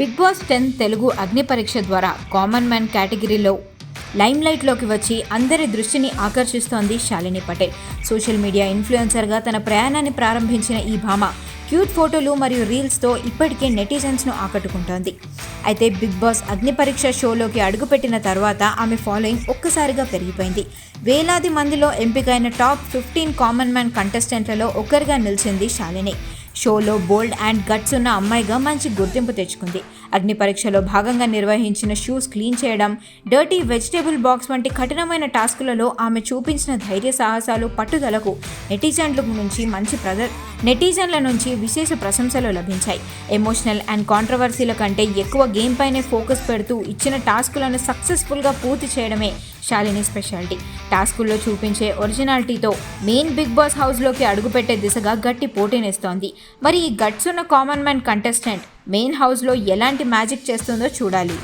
Big boss 10 Telugu అగ్ని పరీక్ష ద్వారా కామన్ మ్యాన్ కేటగిరీలో లైమ్లైట్లోకి వచ్చి అందరి దృష్టిని ఆకర్షిస్తోంది శాలిని పటేల్. సోషల్ మీడియా ఇన్ఫ్లుయెన్సర్గా తన ప్రయాణాన్ని ప్రారంభించిన ఈ భామ క్యూట్ ఫోటోలు మరియు రీల్స్తో ఇప్పటికే నెటిజన్స్ను ఆకట్టుకుంటోంది. అయితే బిగ్ బాస్ అగ్ని పరీక్ష షోలోకి అడుగుపెట్టిన తర్వాత ఆమె ఫాలోయింగ్ ఒక్కసారిగా పెరిగిపోయింది. వేలాది మందిలో ఎంపికైన టాప్ 15 కామన్ మ్యాన్ కంటెస్టెంట్లలో ఒకరిగా నిలిచింది శాలిని. షోలో బోల్డ్ అండ్ గట్స్ ఉన్న అమ్మాయిగా మంచి గుర్తింపు తెచ్చుకుంది. అగ్ని పరీక్షలో భాగంగా నిర్వహించిన షూస్ క్లీన్ చేయడం, డర్టీ వెజిటేబుల్ బాక్స్ వంటి కఠినమైన టాస్కులలో ఆమె చూపించిన ధైర్య సాహసాలు, పట్టుదలకు నెటిజన్ల నుంచి విశేష ప్రశంసలు లభించాయి. ఎమోషనల్ అండ్ కాంట్రవర్సీల కంటే ఎక్కువ గేమ్ పైనే ఫోకస్ పెడుతూ ఇచ్చిన టాస్కులను సక్సెస్ఫుల్గా పూర్తి చేయడమే శాలిని స్పెషాలిటీ. టాస్కుల్లో చూపించే ఒరిజినాలిటీతో మెయిన్ బిగ్ బాస్ హౌస్లోకి అడుగుపెట్టే దిశగా గట్టి పోటీనిస్తోంది. మరి ఈ గట్స్ ఉన్న కామన్ మ్యాన్ కంటెస్టెంట్ మెయిన్ హౌస్లో ఎలాంటి మ్యాజిక్ చేస్తుందో చూడాలి.